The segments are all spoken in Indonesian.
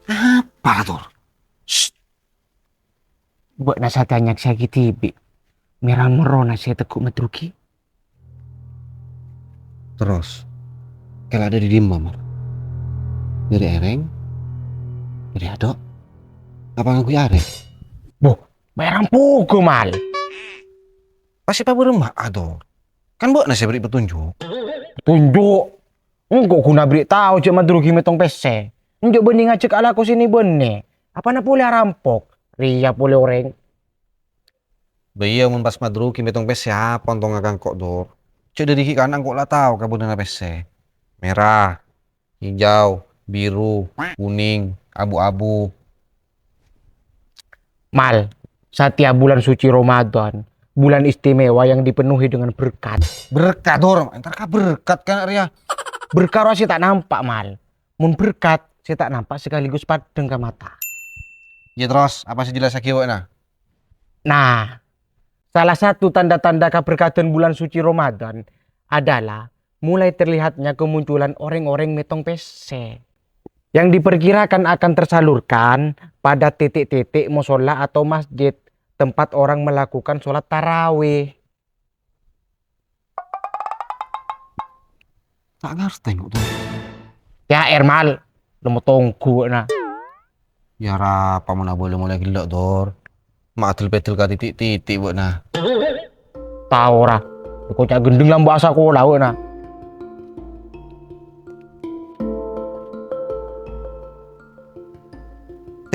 Apa tuh? Buat nasa tanya saya tibi. Merah merona saya tekuk metruki. Terus, kalau ada di dimba, Mar. Dari ereng, dari adok, apa ngaku arek? Boh, bayar pugu mal. Pasti pak berembak ador. Kan buat nasi beri petunjuk. Tunjuk. Enggak guna beri tahu cuma metruki metong pese. Enggak bening ngacek ala aku sini bene. Apa na boleh rampok? Ria boleh orang. Baya mun pas madruki metong pese apa ontong akan kok dor. Cek dari kanan kok lah tahu kabur dengan pese. Merah, hijau, biru, kuning, abu-abu. Mal, setiap bulan suci Ramadan, bulan istimewa yang dipenuhi dengan berkat. Berkat dor, entar kah berkat kan Ria? Berkah sih tak nampak mal. Mun berkat saya tak nampak sekaligus padeng ke mata. Ya terus, apa sih jelas akibat nah? Nah, salah satu tanda-tanda keberkatan bulan suci Ramadan adalah mulai terlihatnya kemunculan orang-orang metong pese yang diperkirakan akan tersalurkan pada titik-titik musola atau masjid tempat orang melakukan sholat tarawih. Tak ngerti tengok tuh. Ya Ermal, lemu tongku nah. Ya apa mana boleh mulai gelak dor. Mak betul ke titik-titik buat nah. Tahu ora, kocak gendeng lah bahasa aku lah nah.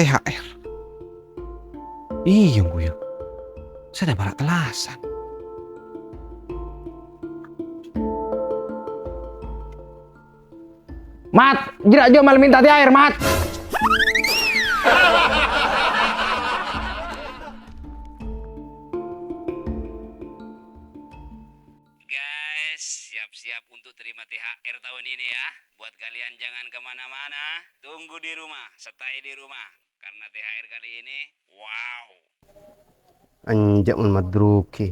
THR. Iya gue ya. Saya udah balik kelasan. Mat, jerak aja malam minta THR, Mat. Guys, siap-siap untuk terima THR tahun ini ya. Buat kalian jangan kemana-mana, tunggu di rumah, stay di rumah. Karena THR kali ini, wow. Anjak mun madruki.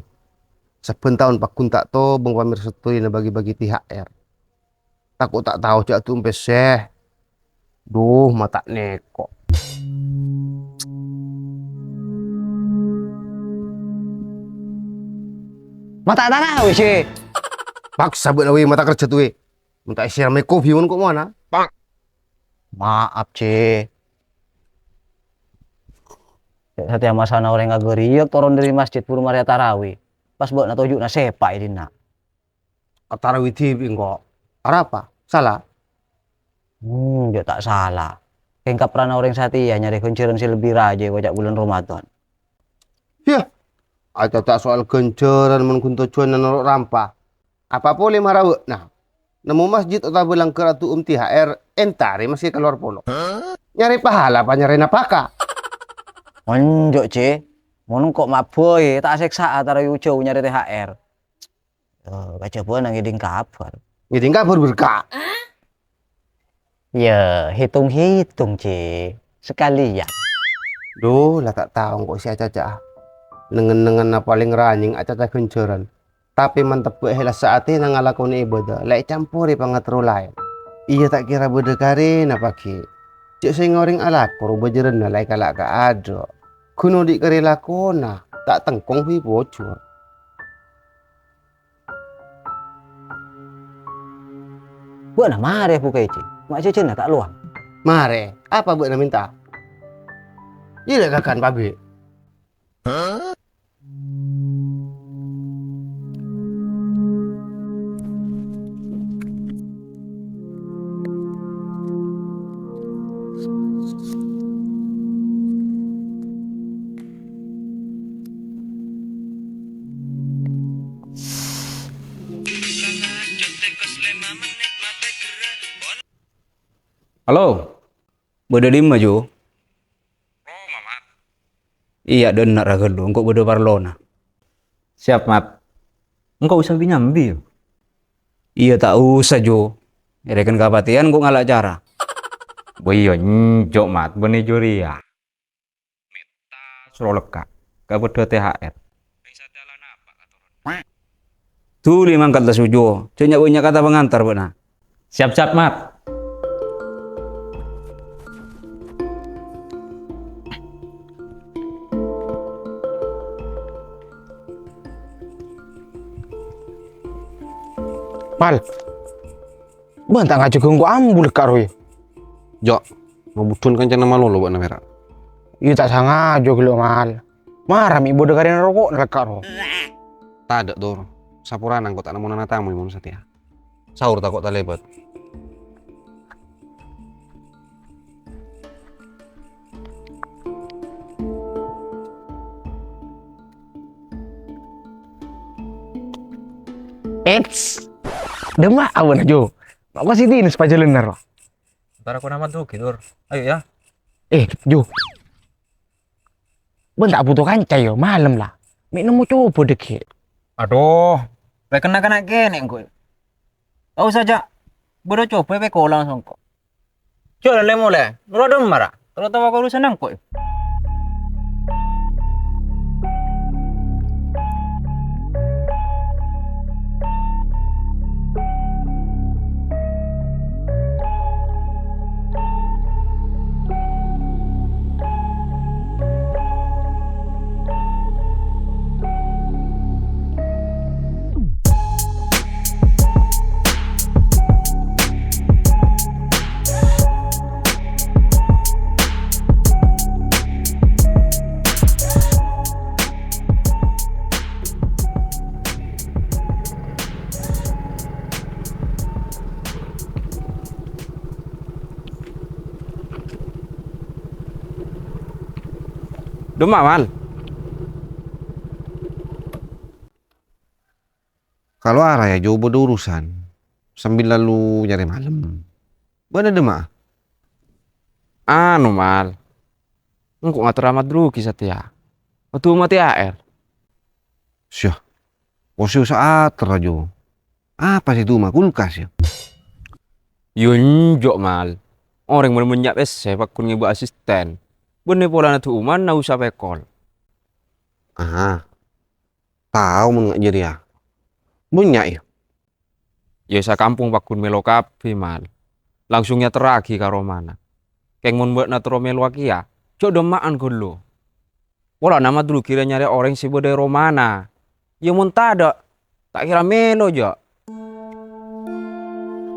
Saben tahun pak kun tak to bang pamir setui na bagi-bagi THR. Takut tak tahu cak tu seh. Duh mata neko. Mata tak tahu sih. Paksa buat nawi mata kerja tuh. Minta share me kopi mun kok mana? Maaf, C. Setiap masa na orang ngageriak turun dari masjid Puru Maria Tarawih. Pas buat na tujuk na sepak ini nak. Tarawih TV kok. Apa? Salah? Dia tak salah. Kengkap rana orang Satya nyari kuncuran si lebih raja wajak bulan Ramadan. Ya. Aja tak soal kenceran mun kun tujuan narok rampa. Apa boleh marau? Nah. Nemu masjid atau bilang ke Ratu THR entari masih keluar polo. Nyari pahala apa nyari napaka? Monjok, C. Mon kok maboy tak seksa antara yujo nyari THR. Baca buah nang ngiding kabar. Ngiding kabar berkah. Ya, hitung-hitung, C. Sekalian. Duh, lah tak tahu kok si Acaca. Nengen-nengen na paling running Acaca kenceran. Tapi mantep hela saatnya nang ngalakoni ibadah. Lai campuri pangatro lain. Iya tak kira berdekari na paki. Cik saya ngoring alak poro bajaran na lai kalak ka ado. Kuno di kari lakona. Tak tengkong hui bocor. Buat na mare buka C. Mak cucu na tak luang. Mare, apa buat na minta? Iya kan pabe. Halo, beda di maju. Oh, Mamat. Iya, benar raga lu, engkau beda Barcelona. Siap, Mat. Engkau usah nyambi. Iya, tak usah, Jo. Rekan kapatian kok ngalak cara. Boyo njok, Mat, beni juri ya. Meta, Suruh leka, kau beda THR. bisa jalan apa katoran? Tuh lima kata sujo, cenyak banyak kata pengantar, benar. Siap-siap, Mat. Mal. Bantak ngaju ganggu ambul karo ya. Jok, mau budun kan nama lo buat namera. Iya tak sangat jo gelo mal. Marah mi bodoh karen rokok nak karo. Tak ada dor. Sapuran angkot tak namun anak tamu imun setia. Sahur takut tak lebat. Eits. Demak awan jo. Mak ko siti ini sepaja lenar. Ntar aku nama tuh gitu. Ayo ya. Jo. Tak butuh kancai yo, malam lah. Mek nemu coba dek. Aduh. Baik kena kene gue. Tahu saja. Bodoh coba pe ko langsung kok. Coba le mulai. Lu ada marah. Kalau tahu aku senang kok. Demak mal. Kalau arah ya jauh bodoh urusan. Sambil lalu nyari malam. Bener demak. Anu mal, engkau ngatur amat dulu kisah tia. Waktu mati air. Syah. Posisi saat teraju. Apa sih itu mah kulkas ya? Yunjok mal. Orang menyak ese pakun ngebu asisten. Bener pola natu uman na usah pekol. Ah. Tahu mun ngajir ya. Bunyak ya. Ya sa kampung pakun melo kafe mal. Langsungnya teragi karo mana. Keng mun buat natro melo ya. Cok demaan gelo. Pola nama dulu kira nyari orang si bodai romana. Ya mun tada. Tak kira melo jo.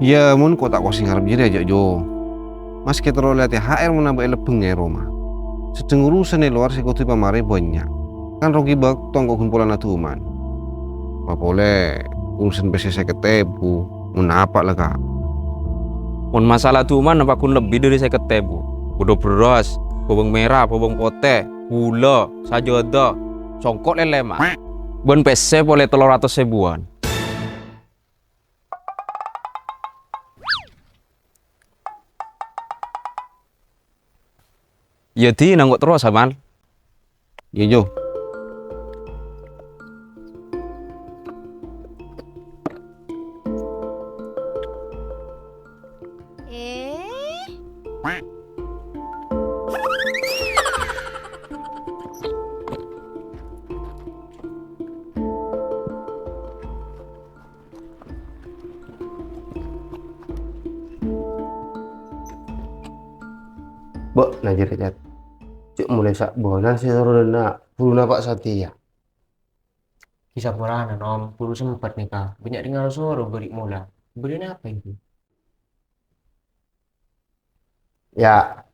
Ya mun kok tak kosing harap jadi aja jo. Mas kita lihat THR mun nambah lebeng ya Roma. Sedang urusan di luar sekutu pamare banyak. Kan rogi bak tongkok kumpulan atuman. Apa boleh urusan PC saya ketebu. Mun apa lah kak? Mun masalah tuman nampak kun lebih dari saya ketebu. Udah beras, bawang merah, bawang putih, gula, sajodo, congkok lele mak. Bon PC boleh 300 ribuan. Ya di nanggok terus amal. Ya jo. Bok najir aja. Cuk mulai sak bonan sih nak bulu napak Satya. Kisah purana nom, puluh sempat nikah. Banyak dengar suara beri mula. Beri apa itu? Ya,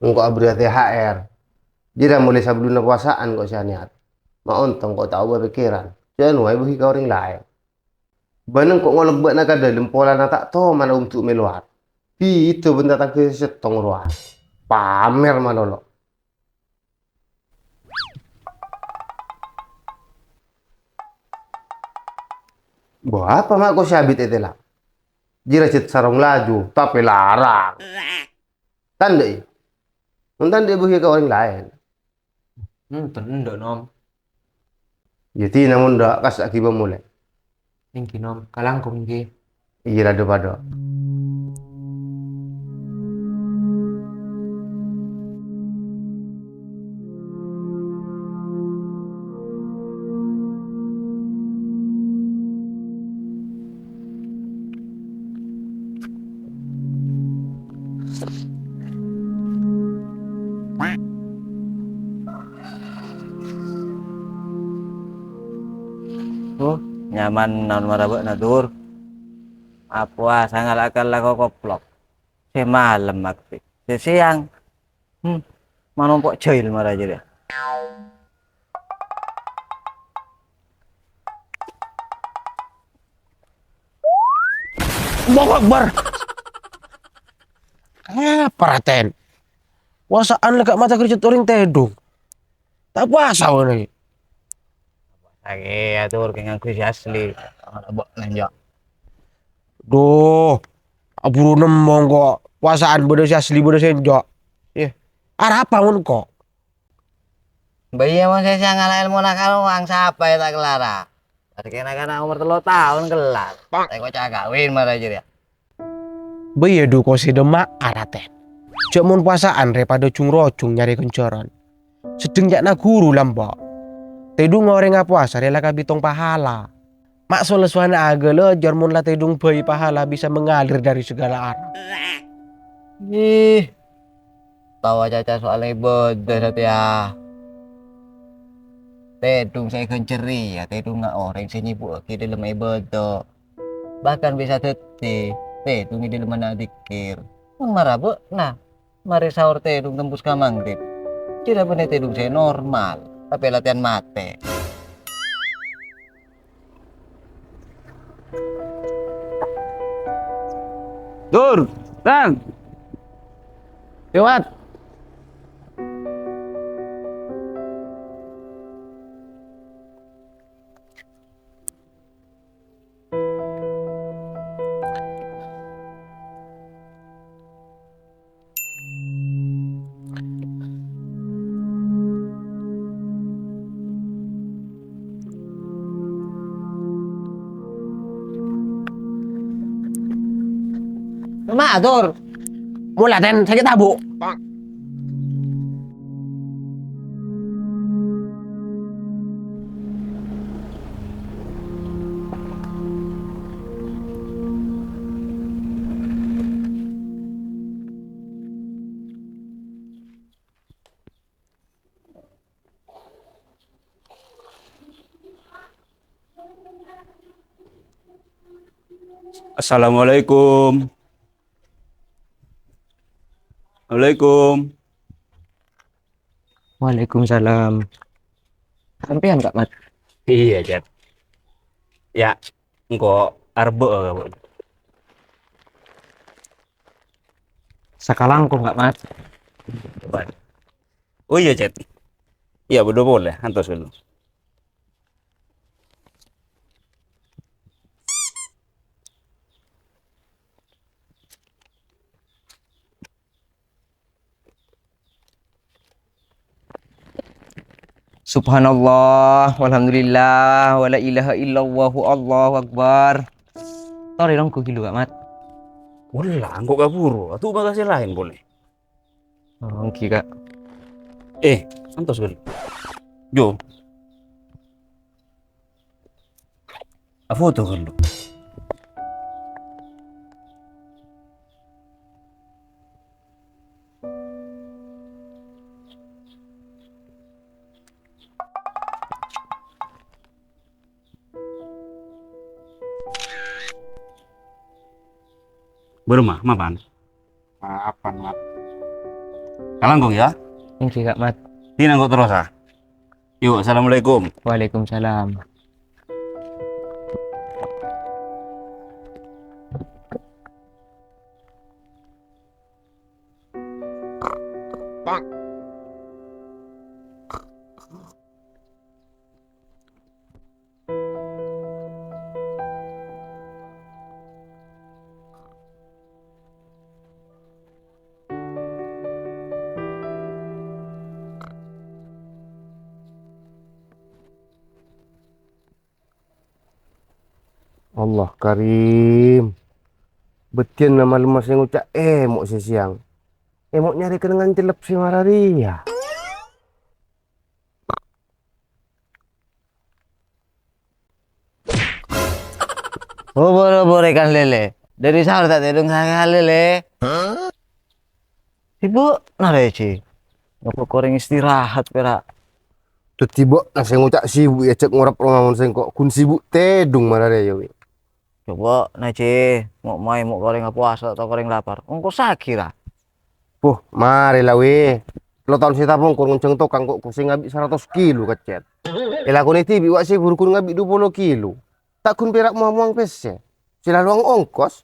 engkau abri THR. Jira mulai sebelum puasaan kok saya niat. Mau untung kok tahu berpikiran. Jangan wae buhi kau orang lain. Baneng kok ngolok buat nak ada lempolan tak tahu mana untuk meluat. Itu benda tak setong ruah. Pamer mana lo. Buat apa mak kau syabit itu lah. Jira cet sarong laju tapi larang. Tanda ya. Nonton dia buhi ke orang lain. Tenda nom. Jadi namun dak kas akibat mulai. Tinggi nom, kalangkung nggih. Iya ada pada. nyaman naon marabak na dur. Apa sangal akal lah kok koplok. Malam aktif. Siang. Manompok jail marah aja dia. Allahu Akbar. Apa raten? Puasaan lekak mata kerja touring tedung. Tak puasa nih. Lagi atur kengang kuis asli. Marabak lanjut. Duh, aburu nembong kok. Puasaan bodoh si asli bodoh senjok. Arah apa mun kok? Bayi emang saya sangat ilmu nakal uang siapa ya tak kelara. Tadi kena umur 3 tahun kelar. Saya kok kawin marah aja dia. Bayi du kok si demak araten. Cek mun puasaan daripada cung rocung nyari kencoran. Sedeng jakna guru lambok. Tedung ngoreng puasa rela kabitong pahala. Mak soleswana aga lo jarmun lah tedung bayi pahala bisa mengalir dari segala arah. Ih. Tawa caca soal ibadah ya. Tedung saya kenceri ya, tedung nggak orang saya nyibuk di dalam ibadah. Bahkan bisa detik, tedung di dalam mana dikir. Marabu, nah, mari sahur tedung tembus ke maghrib. Tidak benar tedung saya normal, tapi latihan mate. Dur, Bang. Lewat. Mak, Dur. Mula ten sakit tabuk. Assalamualaikum. Waalaikumsalam. Waalaikumsalam. Sampean Kak Mat. Iya, Jet. Ya, engko arbe kamu. Sakalangkung Kak Mat. Coba. Oh iya, Jet. Iya, udah boleh. Antos dulu. Subhanallah, walhamdulillah, wala ilaha illallah, Allahu Akbar. Tori dong ku Kak Mat. Boleh lah, engko kaburu. Atuh bagasi lain boleh. Oke Kak. Antos dulu. Jo. Foto dulu. Bermah, mapan. Maafan, Mat. Kalangkung ya. Oke Kak Mat. Tina kok terus ah. Yuk, assalamualaikum. Waalaikumsalam. Allah Karim. Betian nama lemas yang ucap emok siang. Emok nyari kenangan celep si Mararia. Bobor ikan lele. Dari sahur tak tedung sangat lele. Ibu, nareci. Ngapa koreng istirahat perak. Tuh tiba nasi ngucak sibuk ya cek ngorap rumah mun kok kun sibuk tedung marah ya wi. Coba nace mau main mau goreng puasa atau goreng lapar. Engko sakit lah. Puh, mari lah wi. Lo tahun sita pun kun ngunceng tukang kok kusing ngabik 100 kilo kecet. Ela kun tibi wak sih buru kun ngabik 20 kilo. Tak kun perak muang pes ya. Sila luang ongkos.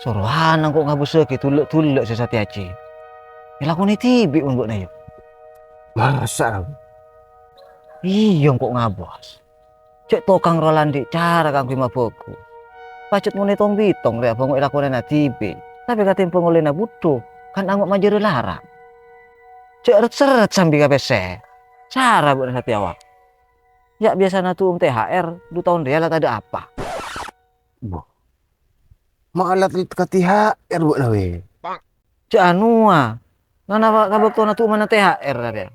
Suruhan kok ngabusek tulek sesati aci. Ela kun tibi un buat nayo. Masa? Iya kok ngabos. Cek tokang Rolandi cara kang lima boku. Pacet mune tong bitong rea bangok ela kun na tibi. Tapi katim pengolena butuh kan anggap majere larang. Cek seret sambil kapese. Cara buat sati awak. Ya biasa tuh THR 2 tahun dia lah ada apa. Maalat lit ka THR buat na wi. Cek anua. Nana kabak tuh tuh mana THR dia.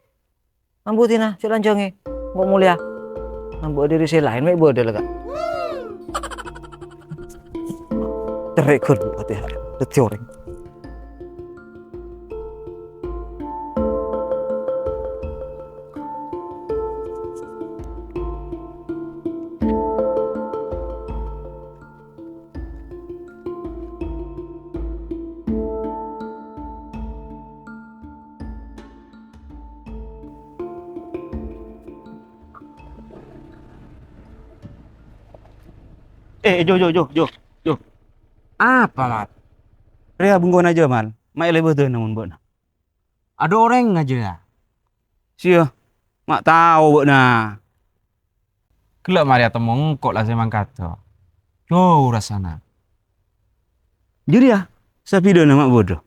Ambutina cek lanjonge. Nggak mulia. Ambu diri si lain mek bodel kak. Terekor buat THR. Deti orang. Jo. Apa, Mat? Rea bungkon aja, Man. Mak lebih tuh namun buat. Ada orang aja ya. Sia, mak tahu buat nah. Kelak mari atau mengkok lah semang kata. Jauh rasana. Jadi ya, sapi dah nama bodoh.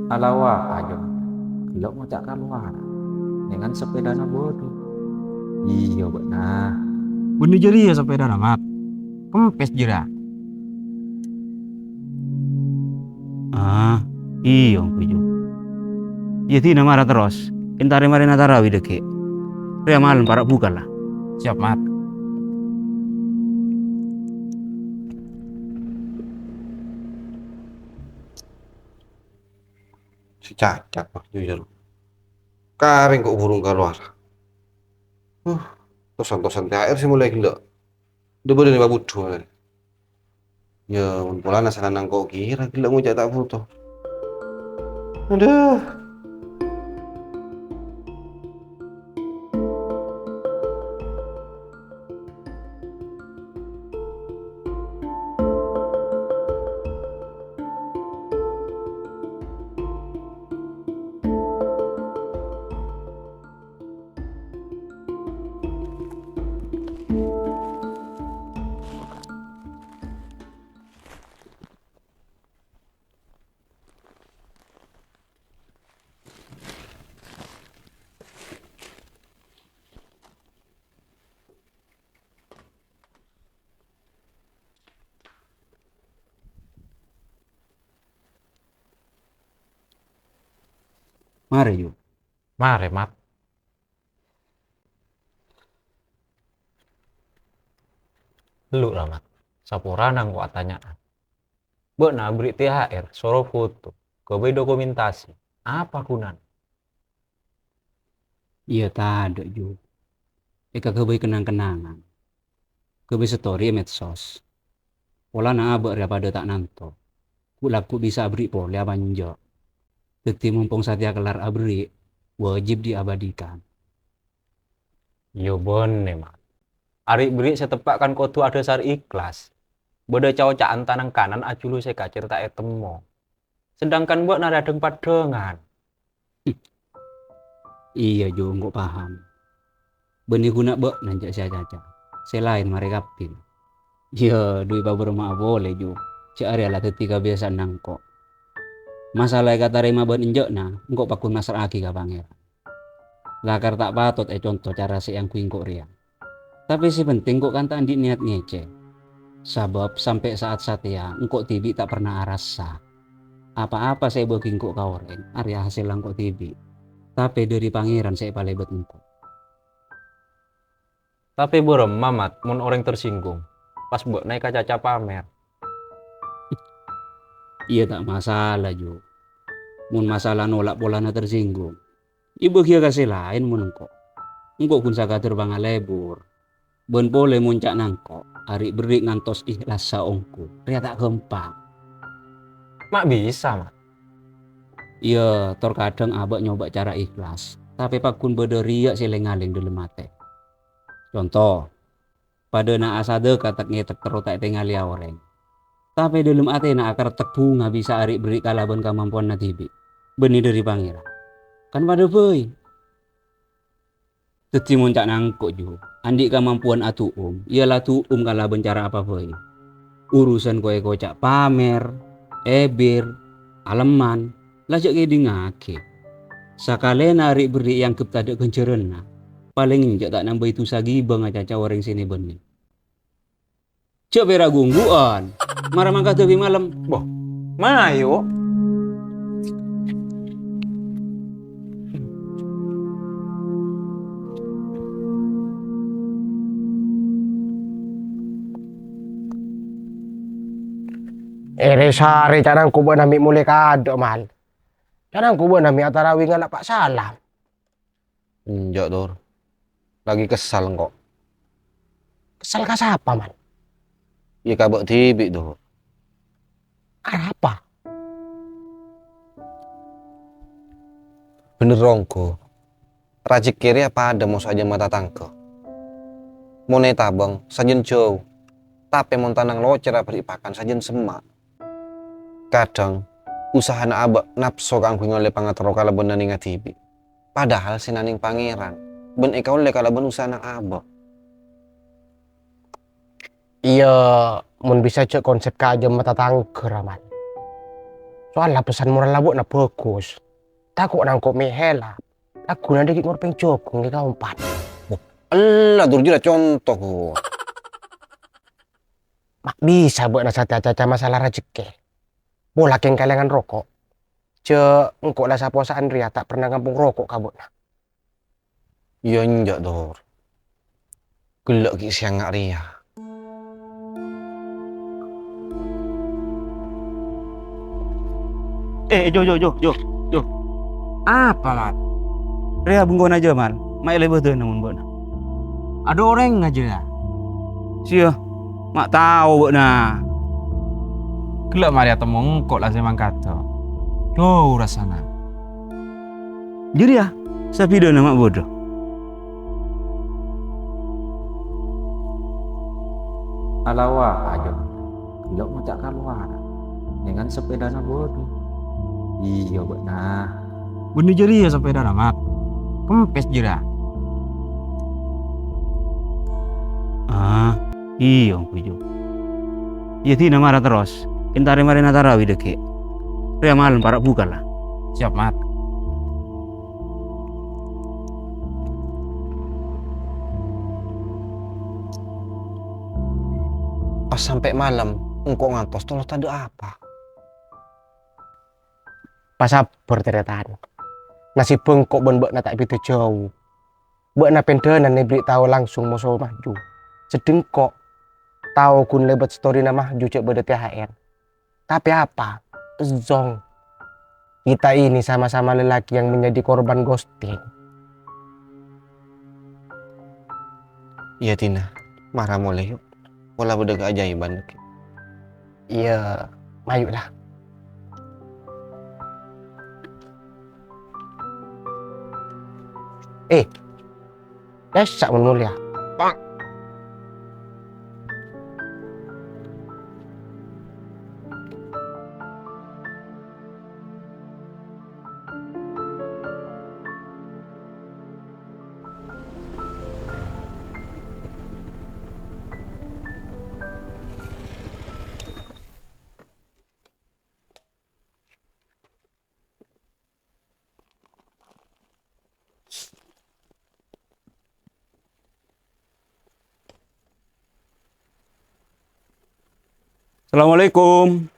Alawa aja. Kelak mau cak keluar. Dengan sepeda na bodoh. Iya benar. Bener jadi ya sepeda na mat. Kempes jera. Ah, iya puju. Iya tidak marah terus. Entare mari natarawi deke. Rea malam parak buka lah. Siap mat. Si Cacat mah jujur. Karing kok burung keluar. Tosan-tosan THR sih mulai gila. Udah boleh nih babut dua. Ya, pola nasa nang kok kira gila ngujak tak foto. Aduh. Mari yuk. Mare mat. Lu lah mat. Sapura nang kok tanyaan. Beuna beri THR, soro foto, kobe dokumentasi. Apa kunan? Iya tak ada yuk. Eka kebai kenang-kenangan. Kebai story medsos. Pola na abak rea pada tak nanto. Kulaku bisa beri pole abanjo. Dekti mumpung satia kelar abri, wajib diabadikan. Yo bone mat. Ari beri setepak kan kotu ada sar ikhlas. Beda cawcaan tanang kanan ajulu saya kacir tak etemo. Sedangkan buat naradeng padengan. Iya jo, nggak paham. Benih guna bek nanjak saya caca. Selain mereka pin. Ya, dui babur mak boleh jo. Cak area lah ketika biasa nangkok. Masalah kata rema ben injek na, engkau pakun masar aki ka pangeran. Lakar tak patut contoh cara si yang kuingkok ria. Tapi si penting kok kan tak niat ngece. Sebab sampai saat ya, engkau tibi tak pernah arasa. Apa-apa saya booking kok kaoreng, area hasil engkau tibi. Tapi dari pangeran saya palebet engkau. Tapi borem mamat mun orang tersinggung. Pas buat naik kaca pamer. Iya tak masalah Jo. Mun masalah nolak polana tersinggung. Ibu kia kasih lain mun engkau. Engkau kun sakatur banga lebur. Ben boleh muncak nangko. Hari berik ngantos ikhlas saongku. Ria tak gempa. Mak bisa, Mak. Iya, terkadang abak nyoba cara ikhlas. Tapi pak kun berderiak selengaling dalam mate. Contoh, pada na asade katak ngetek terotak tengali orang. Tapi dalam ate na akar tebu nggak bisa hari beri kalaban kemampuan na tibi. Beni dari pangeran. Kan pada boy. Teti muncak nangkok jo. Andi kemampuan atu ialah tu kalaban cara apa boy. Urusan koe kocak pamer, ebir, aleman, lajak ke dingake. Sakale narik beri yang kep tadak kencerena. Paling injak tak nambah itu sagi bang aja orang sini benih. Cek bera gungguan. Marah mangkat tepi malam. Boh, mana yuk? Sari canang kubo nami mulai kado mal. Canang kubo nami atara wingan Pak Salam. Enggak, Dor. Lagi kesal kok. Kesal ka siapa man? Ya kabak tibi, Dor. Apa? Bener rongko. Rajik kiri apa ada mau saja mata tangke. Mau tabang sajen jauh. Tapi mau tanang locer apa dipakan sajen semak. Kadang usaha na abak napso kangku ngole pangatero kala ben naning atibi. Padahal sinaning pangeran. Ben eka oleh kala ben usaha na abak. Iya, mun bisa cek konsep kaja mata tangker man. Soalnya pesan moral labuk na bagus. Takut nangkok mehela. Aku nanti ngorpeng jokong di kaumpat. Allah durjila contoh ko. Mak bisa buat nasa caca masalah rezeki. Bola keng kalengan rokok. Cek engkau lah sapuasa Andrea tak pernah ngampung rokok kabut. Ya enggak, Dor. Gelak ki siang ngak ria. Jo. Apa mat? Ria bungkon aja mal. Mai lebih tuh namun buat. Ada orang aja ya. Sia, mak tahu buat na. Gelak Maria temong kok lah semang kata. Jauh rasana. Jadi ya, sapi dah nama bodoh. Alawa aja. Gelak macak keluar. Dengan sepeda na bodoh. Iya benar. Bener jadi ya sepeda na mat. Kempes jira. Ah, iya pujo. Ya tina marah terus. Intari mari natarawi deke. Ria malam parak buka lah. Siap mat. Pas sampai malam, engkau ngantos tolong tanda apa? Pas sabar teretan. Nasi bengkok ben na tak begitu jauh. Na pendenan nih beri tahu langsung mau soal maju. Sedengkok tahu kun lebat story nama maju cek beda THR. Tapi apa? Zong. Kita ini sama-sama lelaki yang menjadi korban ghosting. Iya Tina, marah mulai yuk. Pola budak keajaiban. Iya, mayulah. Lesak mun mulia. Assalamualaikum.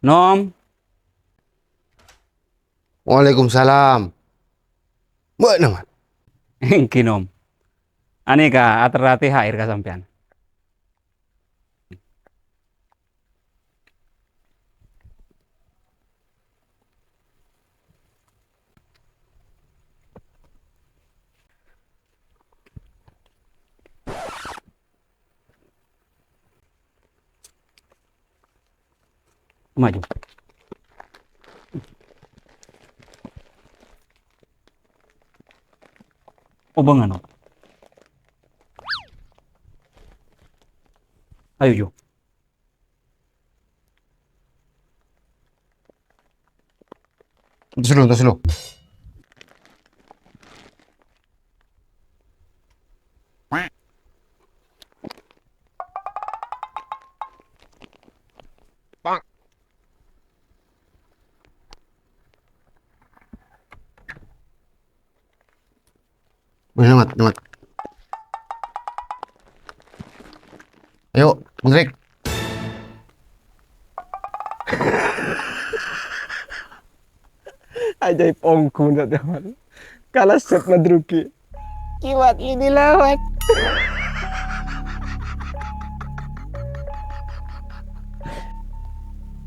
Nom. Waalaikumsalam. Mbak nama. Engki nom. Aneka aterati hair ka sampean. Maju. Oh bangan. Ayo Jo. Terus dulu. Selamat. Ayo, Mudrik. Ajaib ongku teman. Kalah set madruki. Kiwat ini lawat.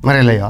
Mari lah ya.